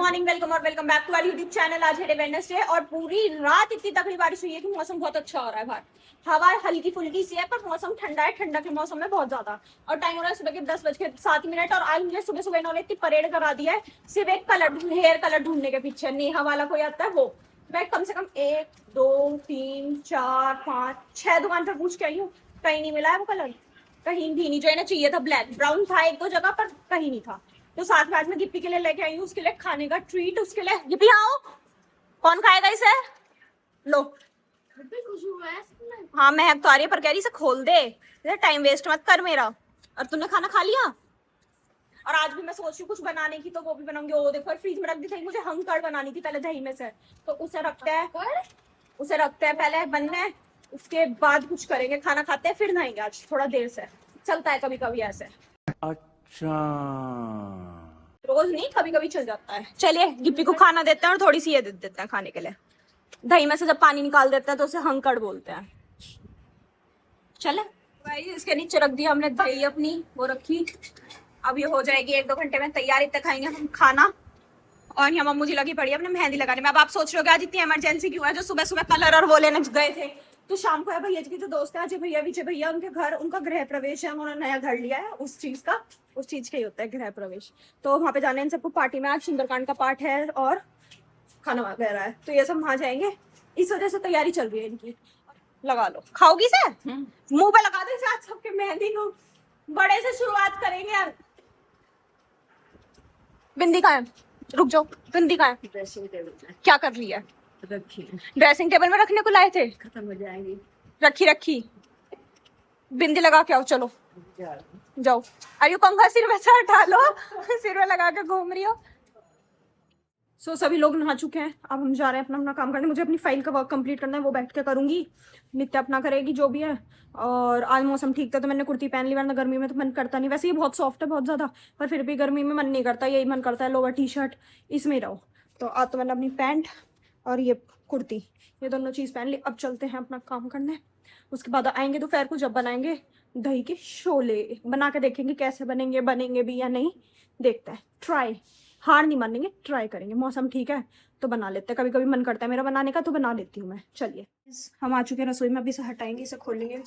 Morning, welcome और welcome back to our YouTube channel. आज है वेडनेसडे और पूरी रात इतनी तगड़ी बारिश हुई है कि मौसम बहुत अच्छा हो रहा है बाहर। हवा हल्की फुल्की सी है पर मौसम ठंडा है, ठंडा के मौसम में बहुत ज्यादा। और टाइम हो रहा है सुबह के 10:07 और आज मुझे सुबह सुबह इन्होंने इतनी परेड करा दिया है सिर्फ एक कलर, हेयर कलर ढूंढने के पीछे। नेहा वाला कोई आता है वो, मैं कम से कम 1 2 3 4 5 6 दुकान पर पूछ के आई हूँ, कहीं नहीं मिला है वो कलर, कहीं भी नहीं। जो इन्हें चाहिए था ब्लैक ब्राउन था एक दो जगह पर, कहीं नहीं था। तो साथ में आज मैं गिप्पी के लिए लेके आई हूँ, उसके लिए खाने का ट्रीट। उसके लिए गिप्पी आओ, कौन खाएगा इसे? लो। हाँ महक तो आ रही है पर कह रही इसे खोल दे, टाइम वेस्ट मत कर मेरा। और तुमने खाना खा लिया? और आज भी मैं सोच रही हूँ कुछ बनाने की, तो वो भी बनाऊंगी। वो देखो फ्रीज में रख दी थी, मुझे हंकड़ बनानी थी पहले दही में से, तो उसे रखते हैं पहले बनने, उसके बाद कुछ करेंगे, खाना खाते हैं फिर नहाएंगे। आज थोड़ा देर से चलता है कभी कभी ऐसे, अच्छा रोज नहीं कभी कभी चल जाता है। चलिए गिप्पी को खाना देते हैं और थोड़ी सी ये दे देते हैं खाने के लिए। दही में से जब पानी निकाल देते हैं तो उसे हंकड़ बोलते हैं। चले भाई, इसके नीचे रख दिया हमने दही अपनी, वो रखी। अब ये हो जाएगी 1 2 घंटे में तैयार। इतना खाएंगे हम खाना। और यहाँ मम्मू जी लगी पड़ी है अपने मेहंदी लगाने में। अब आप सोच रहे हो कि आज इतनी इमरजेंसी क्यों है? जो सुबह सुबह कलर और वो लेने गए थे, तो शाम को है भैया जी की जो दोस्त है अजय भैया, विजय भैया, उनके घर उनका गृह प्रवेश है। उन्होंने नया घर लिया है, उस चीज का ही होता है गृह प्रवेश। तो वहां पे जाने इन सबको पार्टी में। आज सुंदरकांड का पाठ है और खाना वगैरह है, तो ये सब वहां जाएंगे। इस वजह से तैयारी चल रही है इनकी। लगा लो, खाओगी से मुंह पे लगा दे आज सबके मेहंदी को। बड़े से शुरुआत करेंगे यार। बिंदी कहाँ है? रुक जाओ, बिंदी कहाँ है? ड्रेसिंग टेबल क्या कर रही है? रखी ड्रेसिंग टेबल में रखने को लाए थे, खत्म हो जाएंगी। रखी। बिंदी लगा के आओ, चलो जाओ। अरे पंखा सिर में से हटा लो, सिर में लगा के घूम रही हो। सभी लोग नहा चुके हैं, अब हम जा रहे हैं अपना अपना काम करने। मुझे अपनी फाइल का वर्क कंप्लीट करना है, वो बैठ के करूंगी। नित्य अपना करेगी जो भी है। और आज मौसम ठीक था तो मैंने कुर्ती पहन ली, वरना गर्मी में तो मन करता नहीं। वैसे ये बहुत सॉफ्ट है बहुत ज्यादा, पर फिर भी गर्मी में मन नहीं करता। यही मन करता है लोअर टी शर्ट इसमें रहो। तो आज तो मैंने अपनी पैंट और ये कुर्ती, ये दोनों चीज पहन ली। अब चलते हैं अपना काम करने। उसके बाद आएंगे दोपहर को, जब बनाएंगे दही के शोले। बना के देखेंगे कैसे बनेंगे भी या नहीं, देखते हैं। ट्राई, हार नहीं मानेंगे, ट्राई करेंगे। मौसम ठीक है तो बना लेते हैं। कभी कभी मन करता है मेरा बनाने का तो बना लेती हूँ मैं। चलिए हम आ चुके हैं रसोई में, अभी इसे हटाएंगे, इसे खोलेंगे।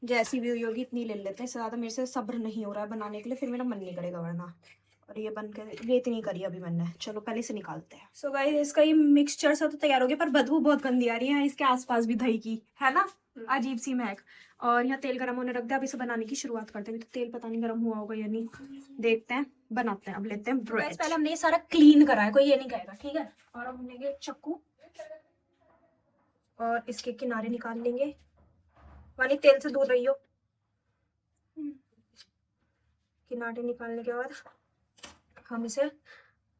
जैसी भी हुई होगी इतनी ले लेते हैं, इससे ज्यादा मेरे से सब्र नहीं हो रहा है बनाने के लिए, फिर मेरा मन नहीं करेगा वरना। और ये बन के ये इतनी करी अभी मैंने, चलो पहले इसे निकालते हैं। सो गाइस, इसका ये मिक्सचर सा तो तैयार हो गया, पर बदबू बहुत गंदी आ रही है इसके आसपास भी दही की, है ना? अजीब सी महक। और यहाँ तेल गर्म होने रख दिया, अब इसे बनाने की शुरुआत करते हैं। तो तेल पता नहीं गर्म हुआ होगा या नहीं, देखते हैं, बनाते हैं। अब लेते हैं ब्रेड। पहले हमने ये सारा क्लीन करा है, कोई ये नहीं कहेगा, ठीक है? और अब हम लेंगे चाकू और इसके किनारे निकाल लेंगे। वाली तेल से दूर रही हो। किनारे निकालने के बाद हम इसे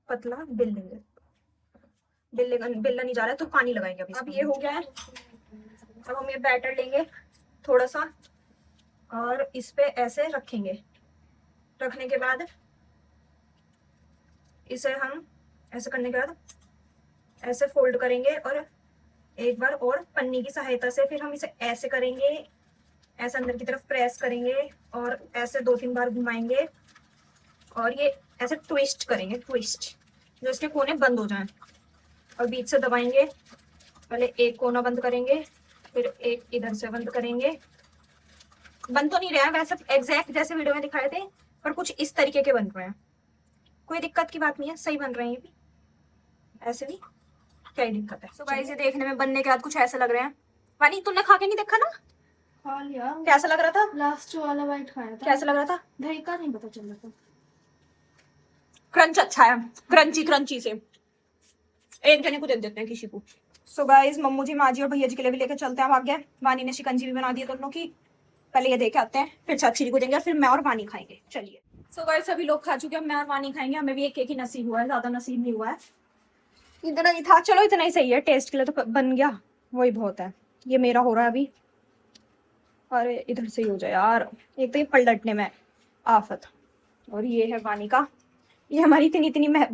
पतला बेल लेंगे। बेलना नहीं जा रहा है तो पानी लगाएंगे अभी। अब ये हो गया है। अब हम ये बैटर लेंगे थोड़ा सा और इस पे ऐसे रखेंगे। रखने के बाद इसे हम ऐसे करने के बाद ऐसे फोल्ड करेंगे और एक बार और पन्नी की सहायता से फिर हम इसे ऐसे करेंगे, ऐसे अंदर की तरफ प्रेस करेंगे और ऐसे 2-3 बार घुमाएंगे और ये ऐसे ट्विस्ट करेंगे, ट्विस्ट, जो इसके कोने बंद हो जाएं। और बीच से दबाएंगे, पहले एक कोना बंद करेंगे, फिर एक इधर से बंद करेंगे। बंद तो नहीं रहा है वैसे एग्जैक्ट जैसे वीडियो में दिखाए थे, पर कुछ इस तरीके के बन रहे हैं। कोई दिक्कत की बात नहीं है, सही बन रहे हैं ये भी। ऐसे भी क्या ही दिक्कत है? सो गाइस, ये देखने में बनने के बाद कुछ ऐसे लग रहे हैं। वानी तुमने खा के नहीं देखा ना? खा लिया। कैसा लग रहा था? लास्ट वाला वाइट खाया था। कैसा लग रहा था? दही का नहीं पता चल रहा था। क्रंच अच्छा है, क्रंची से। एक जने को दे देते हैं किसी को। सो गाइस, मम्मू जी, माँ जी और भैया जी के लिए भी लेकर चलते हैं। हम आगे वानी ने शिकंजी भी बना दी है दोनों की। पहले ये देख आते हैं, फिर चाची जी को देंगे और फिर मैं और वानी खाएंगे। चलिए। सो गाइस, सभी लोग खा चुके हैं, मैं और वानी खाएंगे। हमें भी एक ही नसीब हुआ है, ज्यादा नसीब नहीं हुआ है। इतना ही था, चलो इतना ही सही है। टेस्ट के लिए तो बन गया, वही बहुत है। ये मेरा हो रहा है अभी, और इधर से ही हो जाए यार। एक तो ये पलटने में आफत। और ये है वानी का। ये हमारी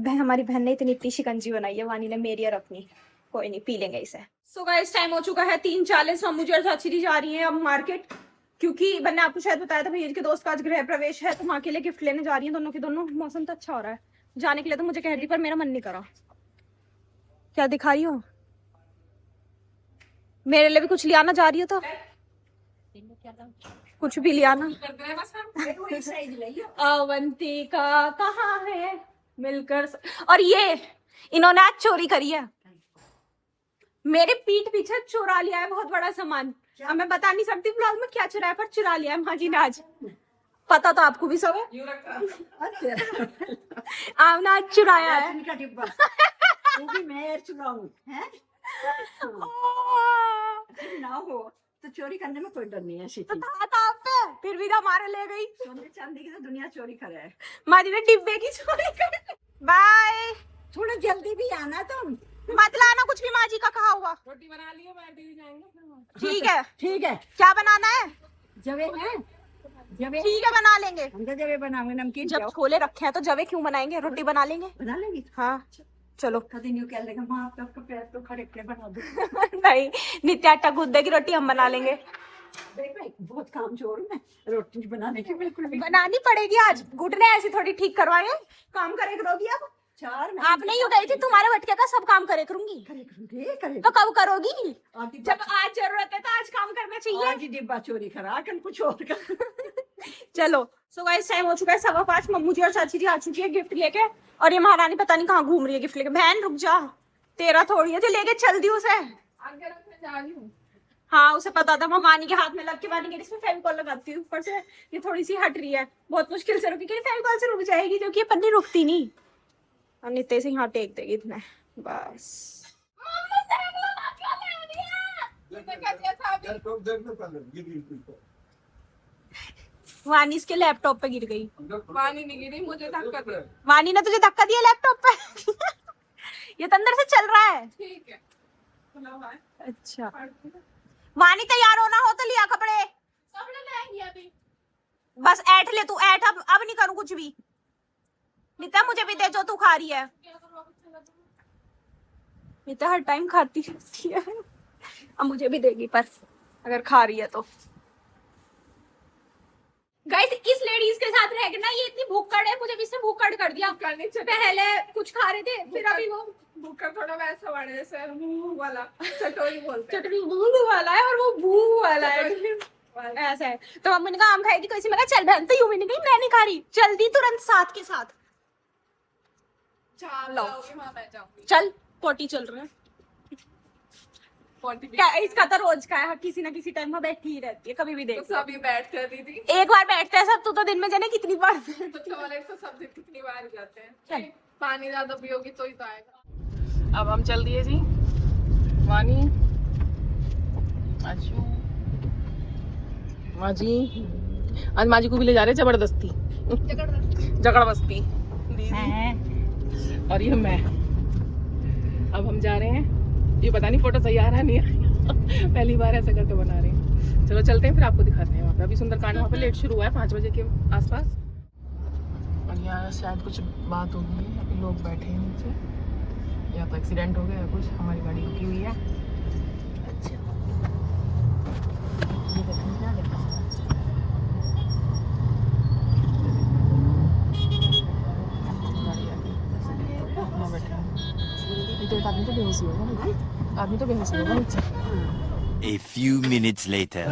हमारी बहन ने इतनी शिकंजी बनाई है, वानी ने मेरी और अपनी। कोई नहीं, पी लेंगे इसे। सो गाइस, टाइम हो चुका है 3:40। हम मुझे और चाची जी जा रही हैं अब मार्केट, क्योंकि मैंने आपको शायद बताया था भैया जी के दोस्त का आज गृह प्रवेश है, तो माँ के लिए गिफ्ट लेने जा रही है दोनों की दोनों। मौसम तो अच्छा हो रहा है, जाने के लिए तो मुझे कह रही पर मेरा मन नहीं करा। क्या दिखा रही हो? मेरे लिए भी कुछ लिया ना, जा रही हो तो कुछ भी लिया ना। अवंतिका कहाँ है मिलकर और ये इन्होंने आज चोरी करी है, मेरे पीठ पीछे चुरा लिया है बहुत बड़ा सामान। अब मैं बता नहीं सकती ब्लॉग में क्या चुराया, पर चुरा लिया है माँ जी ने आज। पता तो आपको भी सब है। आपने आज चुराया है। मैं चुराऊं हैं? ना हो तो चोरी करने में कोई डर नहीं है। ऐसी तो था आप पे, फिर भी तो हमारे ले गई। सोने चांदी की तो दुनिया चोरी करे है। माँ जी ने डिब्बे की चोरी कर। बाय। थोड़ा जल्दी भी आना तुम। मत लाना कुछ भी, माँ जी का कहा हुआ। रोटी बना लियो, बैठ ही जाएंगे। ठीक है ठीक है। क्या बनाना है? जवे हैं? जवे ठीक है बना लेंगे। हम तो जवे बनाएंगे। नमकीन जब छोले रखे हैं तो जवे क्यों बनाएंगे, रोटी बना लेंगे। बना लेंगे। हाँ चलो। कभी न्यू कह लेगा माँ आपका पैर तो खड़े खड़े बना दो। नहीं, नित्य आटा गूंदे की रोटी हम बना लेंगे। देख भाई बहुत काम चोर में रोटी बनाने की बिल्कुल भी। बनानी पड़ेगी आज, घुटने ऐसी थोड़ी ठीक करवाए। काम करे करोगी अब? चार आप नहीं उठाई थी, तुम्हारे बटके का सब काम करे करूंगी। करे तो कब करोगी? आधी जब आज जरूरत है तो आज काम करना चाहिए। आज ही डिब्बा चोरी करा, कल कुछ और कर। चलो सो गाइस टाइम हो चुका है 5:15। मम्मू जी और चाची जी आ चुकी है गिफ्ट लेके, और ये महारानी पता नहीं कहाँ घूम रही है गिफ्ट लेके। बहन रुक जा, तेरा थोड़ी है जो लेके चल दी उसे। आगे रखने जा रही हूँ। हाँ उसे पता था, मैं वानी के हाथ में लग के वानी के इसमें फेविकॉल लगाती हूँ ऊपर से। ये थोड़ी सी हट रही है, बहुत मुश्किल से रुकी, क्योंकि फेविकॉल से रुक जाएगी क्योंकि ये पन्नी रुकती नहीं। अब नित्य से यहाँ टेक देगी इतने बस। वानी इसके लैपटॉप पे गिर गई। पानी नहीं गिरी, मुझे धक्का दिया। वानी ने तुझे धक्का दिया लैपटॉप पे? ये तो अंदर से चल रहा है। ठीक है, खुला हुआ है। अच्छा वानी तैयार होना हो तो लिया कपड़े। कपड़े लाएंगी अभी। बस ऐठ ले तू, ऐठ। अब नहीं करूँ कुछ भी। नित्या मुझे भी दे जो तू खा रही है। नित्या हर टाइम खाती रहती है, अब मुझे भी देगी पर अगर खा रही है तो। गाइस इस लेडीज के साथ रह के ना ये इतनी भूखड़ है, मुझे भी इसने भूखड़ कर दिया। पहले कुछ खा रहे थे, फिर अभी वो भूखा थोड़ा वैसा वाला जैसे मुंह वाला चटोरी बोलते हैं। चटनी बूंद वाला है और वो भू वाला है। ऐसा है तो मम्मी ने कहा आम खाएगी कोई सी, मैं कहा चल बहन। तो यूं मैंने कही मैं नहीं खा रही, चल दी तुरंत साथ के साथ। चाल लो। लाओगी, वहाँ बैठ जाऊंगी। चल पोटी चल रहे हैं। क्या इसका तो रोज का है, किसी ना किसी टाइम में बैठी ही रहती है, कभी भी तो देख। सभी बैठते हैं दीदी। एक बार बैठते हैं सब, तू तो दिन में जाने कितनी बार। तो टॉयलेट तो सब दिन कितनी बार जाते हैं। चल। पानी ज्यादा पियोगी तो ही तो आएगा। अब हम चल दिए जी वानी आजू माँ जी। आज माँ जी को भी ले जा रहे हैं जबरदस्ती, जगड़बस्ती दीदी और ये मैं। अब हम जा रहे हैं, ये पता नहीं फोटो सही आ रहा नहीं आ रहा। पहली बार ऐसा करके बना रहे हैं। चलो चलते हैं, फिर आपको दिखाते हैं वहाँ पे। अभी सुंदरकांड वहाँ पे लेट शुरू हुआ है 5 बजे के आसपास, और यहाँ शायद कुछ बात होगी। अभी लोग बैठे हैं नीचे, या तो एक्सीडेंट हो गया या कुछ। हमारी गाड़ी रुकी हुई है। अच्छा आदमी तो बेहोश होगा नीचे, आदमी तो बेहोश होगा नीचे। A few minutes later.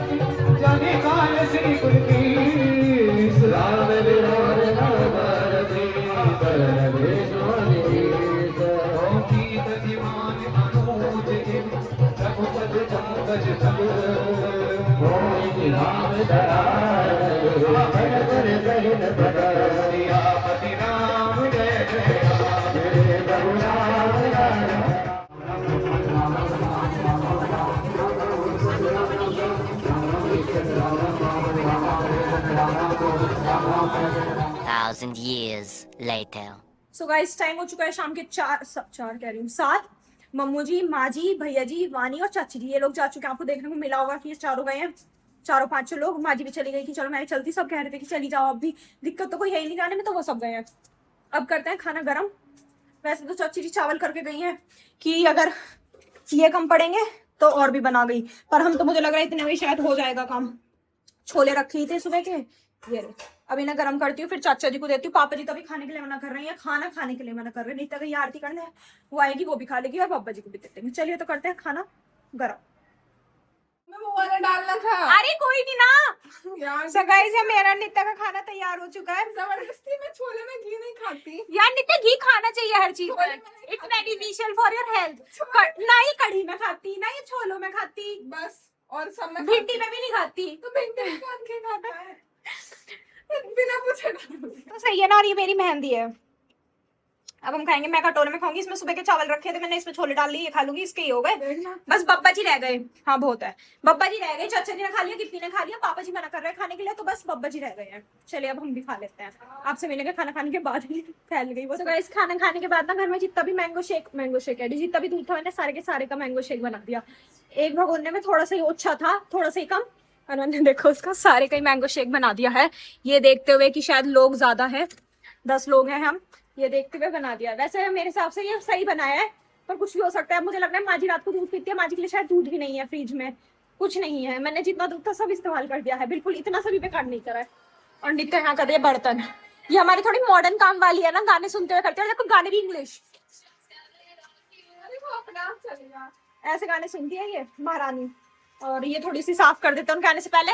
Thousand years later. So guys time हो चुका है शाम के 4 कह रही हूँ 7। मम्मू जी, माँ जी, भैया जी, वानी और चाची जी ये लोग जा चुके हैं। आपको देखने को मिला होगा कि ये चारों गए हैं, 4-5 लोग। माँ जी भी चली गई कि चलो मैं चलती, सब कह रहे थे कि चली जाओ, अब भी दिक्कत तो कोई है ही नहीं जाने में, तो वो सब गए हैं। अब करते हैं खाना गरम। वैसे तो चाची जी चावल करके गई हैं कि अगर ये कम पड़ेंगे तो और भी बना गई, पर हम तो मुझे लग रहा है इतने में शायद हो जाएगा काम। छोले रखे ही थे सुबह के, ये अब इन्हें गर्म करती हूँ, फिर चाचा जी को देती हूँ। पापा जी तो अभी खाने के लिए मना कर रहे हैं, खाना खाने के लिए मना कर रहे हैं। नीता गई आरती करने, वो आएगी वो भी खा लेगी और पापा जी को भी दे देंगे। चलिए तो करते हैं खाना गर्म। वो वाला डालना था अरे कोई नहीं ना यार। सो गाइस, ये मेरा नित्या का खाना तैयार हो चुका है। जबरदस्ती मैं छोले में घी नहीं खाती। यार नित्या, घी खाना चाहिए हर चीज में, it's beneficial for your health. ना ही कढ़ी में खाती, ना ही छोलों में खाती, बस और सब में भिंडी में भी नहीं खाती। तो भिंडी भी कौन के खाता है बिना पूछे। तो सही है ना। और ये मेरी मेहंदी है। अब हम खाएंगे, मैं कटोरे में खाऊंगी। इसमें सुबह के चावल रखे थे मैंने, इसमें छोले डाल लिए, ये खा लूंगी। इसके ही हो गए, बस बब्बा जी रह गए। हाँ बहुत है, बब्बा जी रह गए। चाचा जी ने खा लिया, गिप्पी ने खा लिया, पापा जी मना कर रहे हैं खाने के लिए, तो बस बब्बा जी रह गए हैं। चलिए अब हम भी खा लेते हैं। आपसे मिलेंगे खाना खाने के बाद ही फैल गई वो। तो गाइस, खाना खाने के बाद ना घर में जितना भी मैंगो शेक है, जितना भी दूध था, मैंने सारे के सारे का मैंगो शेक बना दिया। एक भगोने में थोड़ा सा ही ओछा था, थोड़ा सा ही कम, और मैंने देखो उसका सारे का ही मैंगो शेक बना दिया है। ये देखते हुए कि शायद लोग ज्यादा है, 10 लोग हैं हम, ये देखते हुए बना दिया। वैसे मेरे हिसाब से ये सही बनाया है, पर कुछ भी हो सकता है। मुझे लग रहा है माजी रात को दूध पीती है, माजी के लिए शायद दूध भी नहीं है फ्रिज में, कुछ नहीं है। मैंने जितना दूध था सब इस्तेमाल कर दिया है, बिल्कुल इतना सा भी बेकार नहीं करा है। और नित्य यहाँ कर रही है बर्तन। ये हमारी थोड़ी मॉडर्न काम वाली है ना, गाने सुनते हुए करते हैं। देखो गाने भी इंग्लिश, ऐसे गाने सुनती है ये महारानी। और ये थोड़ी सी साफ कर देते हैं उनके आने से पहले।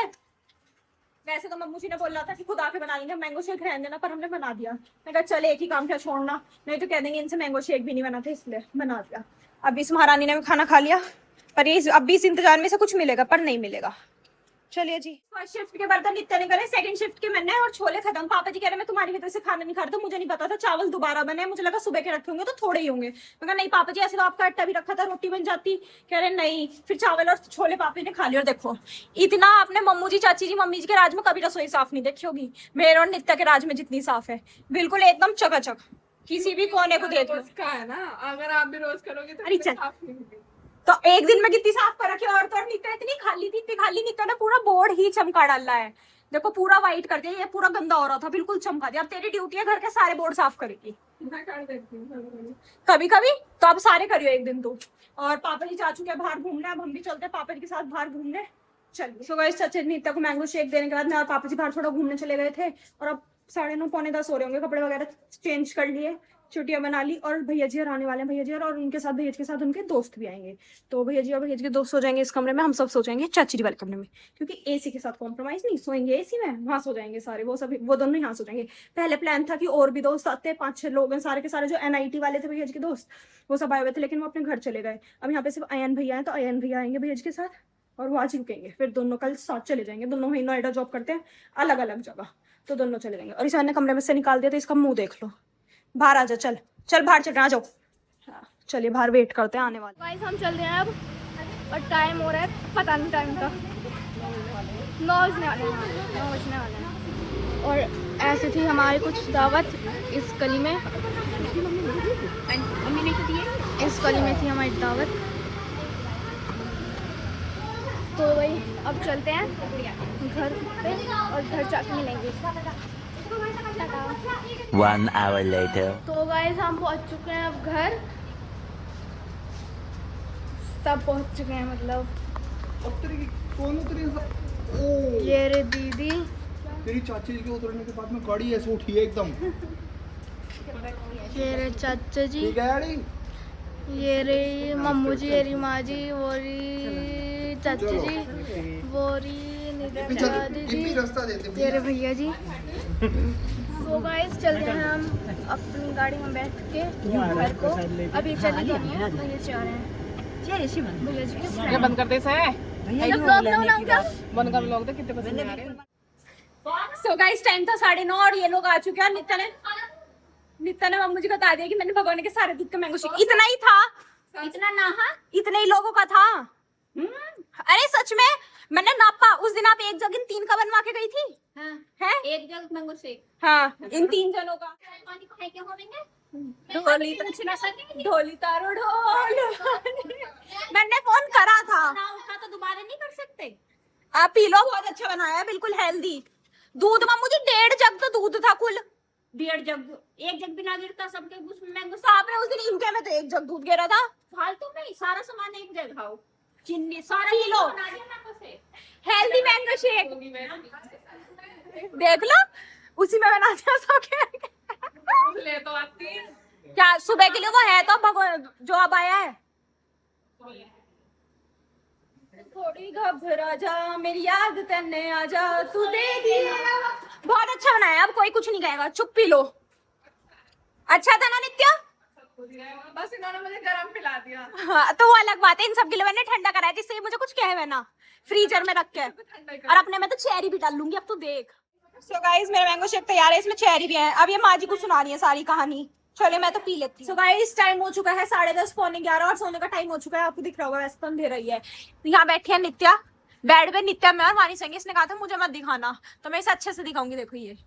वैसे तो मम्मू जी ने बोला था कि खुद आके बना लेंगे, मैंगो शेक रहने देना, पर हमने बना दिया। मैं कहा चले एक ही काम क्या छोड़ना, नहीं तो कह देंगे इनसे मैंगो शेक भी नहीं बनाते, इसलिए बना दिया। अब इस महारानी ने भी खाना खा लिया, पर ये अब भी इस इंतजार में से कुछ मिलेगा, पर नहीं मिलेगा। चलिए जी, फर्स्ट शिफ्ट के बर्तन नित्य ने करे, सेकंड शिफ्ट के मैंने, और छोले खत्म। पापा जी कह रहे मैं तुम्हारी वजह से खाना नहीं खा रहा, तो मुझे नहीं पता था चावल दोबारा बने, मुझे लगा सुबह के रखे होंगे तो थोड़े ही होंगे। मैं कहा नहीं पापा जी, ऐसे तो आपका आटा भी रखा था, रोटी बन जाती। कह रहे नहीं, फिर चावल और छोले पापा ने खा लिया। और देखो इतना आपने मम्मू जी, चाची जी, मम्मी जी के राज में कभी रसोई साफ नहीं देखी होगी, मेरे और नित्य के राज में जितनी साफ है, बिल्कुल एकदम चकाचक, किसी भी कोने को देख लो। उसका है ना, अगर आप भी रोज करोगे तो अरे चल। साफ नहीं होगी। तो एक दिन में कितनी साफ कर रखी है। और तो और नित्य इतनी खाली थी, इतनी खाली, नित्य ने पूरा बोर्ड ही चमका डाला है। देखो पूरा व्हाइट कर दिया, ये पूरा गंदा हो रहा था, बिल्कुल चमका दिया। अब तेरी ड्यूटी है घर के सारे बोर्ड साफ करेगी। मैं कर देती हूँ कभी कभी तो अब सारे करियो एक दिन तो। और पापा जी चाचू के बाहर घूमने, अब हम भी चलते हैं पापा जी के साथ बाहर घूमने। चलिए। सो गाइस, चाचा नित्या को मैंगो शेक देने के बाद मैं और पापा जी बाहर थोड़ा घूमने चले गए थे, और अब 9:30 पौने 10 हो रहे होंगे। कपड़े वगैरह चेंज कर लिए, छुट्टियां बना ली, और भैया जी आने वाले हैं। भैया जी और उनके साथ, भैया जी के साथ उनके दोस्त भी आएंगे। तो भैया जी और भैया जी के दोस्त सो जाएंगे इस कमरे में, हम सब सो जाएंगे चाची जी वाले कमरे में, क्योंकि एसी के साथ कॉम्प्रोमाइज नहीं, सोएंगे एसी में, वहां सो जाएंगे सारे, वो सभी, वो दोनों यहाँ सो जाएंगे। पहले प्लान था कि और भी दोस्त आते, 5-6 लोग हैं सारे के सारे, जो NIT वाले थे भैया जी के दोस्त, वो सब आए हुए थे, लेकिन वो अपने घर चले गए। अब यहाँ पे सिर्फ अयन भैया है, तो अयन भैया आएंगे भैया जी के साथ, और वो आज रुकेंगे। फिर दोनों कल साथ चले जाएंगे, दोनों ही नोएडा जॉब करते हैं, अलग अलग जगह, तो दोनों चले जाएंगे। और इस ने कमरे में से निकाल दिया, तो इसका मुंह देख लो। बाहर आ जा, चल चल बाहर चल, आ जाओ। हाँ, चलिए बाहर वेट करते हैं आने वाले। गाइस हम चल रहे हैं अब, और टाइम हो रहा है पता नहीं टाइम का, 9 बजने वाले हैं। और ऐसे थी हमारी कुछ दावत इस गली में, इस गली में थी हमारी दावत। तो भाई अब चलते हैं घर पे, और घर जाके मिलेंगे। 1 hour later. तो गाइस हम पहुंच चुके हैं अब घर, सब पहुंच चुके हैं, मतलब कौन उतरी? ये रे दीदी, तेरी चाची जी के उतरने के बाद में गाड़ी ऐसे उठी है एकदम। ये रे चाचा जी, ठीक है यारी? ये रे मम्मू जी, ये री माँ जी, वो री चाची जी, वो री नित्या दीदी, रास्ता देते ये रे भैया जी। तो गाइस चलते हैं हम अपनी गाड़ी में बैठ के घर को। अभी चली तो नहीं है, भैया जा रहे हैं, भैया जी के ये बंद कर दे से ब्लॉग ना बनाऊं क्या? बंद कर लोग तो कितने पसंद आ रहे हैं। सो गाइस टाइम था 9:30, और ये लोग आ चुके हैं। नित्या ने मम्मी जी को बता दिया कि मैंने भगवान के सारे दूध का मैंगो शेक, इतना ही था, इतना ना, हाँ इतने ही लोगों का था। अरे सच में मैंने नापा, उस दिन आप एक जग इन 3 का बनवा के गई थी। हाँ, है एक जग मैंगो शेक। हाँ, इन 3 जनों का। पानी को क्या होवेंगे? ढोली पूछ ना सके, ढोली तारो ढोल। मैंने फोन करा था। ना उठा तो दोबारा नहीं कर सकते। आप पी लो, बहुत अच्छा बनाया है, बिल्कुल हेल्दी। दूध में मुझे 1.5 जग तो दूध था कुल। 1.5 जग, 1 जग भी ना गिरता सबके उसमें मैंगो तो आपने उस दिन इनके में तो 1 जग दूध गिरा था। फालतू में ही सारा सामान एक जगह खाओ, चिन्नी सारा पी लो। बना दिया mango shake. Healthy mango shake देख लो, उसी में बनाते हैं सो के। ले तो आती क्या सुबह के लिए वो है तो भगवान जो अब आया है। थोड़ी घबरा जा मेरी याद तेने आ जा तू दे दिया। बहुत अच्छा बनाया, अब कोई कुछ नहीं कहेगा, चुप पी लो। अच्छा था ना नित्या? बस इन्होंने मुझे गरम पिला दिया। हाँ, तो वो अलग बात है, इन सब के लिए मैंने ठंडा कराया जिससे मुझे कुछ कहे ना, फ्रीजर में रख के। और अपने में तो चेरी भी डाल लूंगी अब तो देख। सो गाइस मेरा मैंगो शेक तैयार है, इसमें चेरी भी है। अब ये माँ जी को सुना रही है सारी कहानी, चलिए मैं तो पी लेती हूँ। सो गाइस टाइम हो चुका है 10:30 पौने 11 और सोने का टाइम हो चुका है। आपको दिख रहा होगा वैसे तो अंधेरा ही है। यहाँ बैठी है नित्या, बेड पे नित्या में और वानी संगे। इसने कहा था मुझे मत दिखाना, तो मैं इसे अच्छे से दिखाऊंगी। देखो ये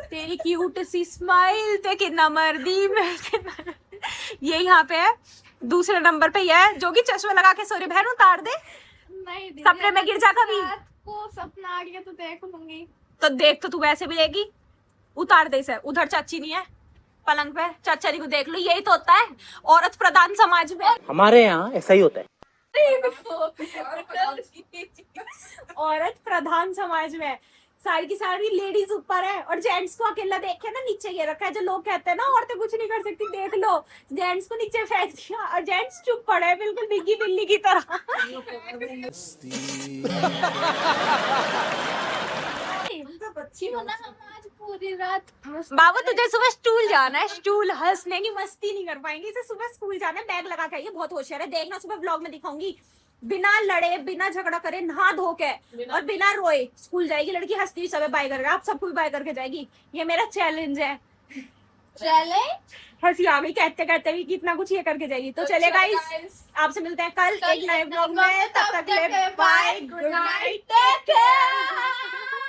तेरी क्यूट सी स्माइल ते कितना मर्दी में ये यहाँ पे है, दूसरे नंबर पे ये है जो कि चश्मा लगा के सोरी। बहन उतार दे, नहीं दीदी, सपने में गिर जा कभी। रात को सपना आ गया तो देख लूंगी। तो देख तो तू वैसे भी लेगी, उतार दे इसे। उधर चाची नहीं है पलंग पे, चाचा जी को देख लो। यही तो होता है औरत प्रधान समाज में। हमारे यहाँ ऐसा ही होता है। औरत प्रधान समाज में सारी की सारी लेडीज ऊपर है और जेंट्स को अकेला देख के ना नीचे गिर रखा है। जो लोग कहते हैं ना औरतें कुछ नहीं कर सकती, देख लो जेंट्स को नीचे फेंक दिया और जेंट्स चुप पड़े हैं बिल्कुल बिग्गी बिल्ली की तरह। बच्ची हो ना, हम आज पूरी रात बाबू तुझे सुबह स्टूल जाना है, स्टूल हंसने की मस्ती नहीं कर पाएंगे। इसे सुबह स्कूल जाना है, बैग लगा के आइए, बहुत होशियार है। देखना सुबह व्लॉग में दिखाऊंगी, बिना लड़े बिना झगड़ा करे नहा धो के और बिना रोए स्कूल जाएगी लड़की। हंसती हुई सब बाय करेगा, आप सबको भी बाय करके जाएगी। ये मेरा चैलेंज है। चले हंसी आ गई कहते कहते भी कितना कुछ ये करके जाएगी। तो चले गाइस, आपसे मिलते हैं कल एक नए व्लॉग में। तब तक के लिए bye, good night, take care.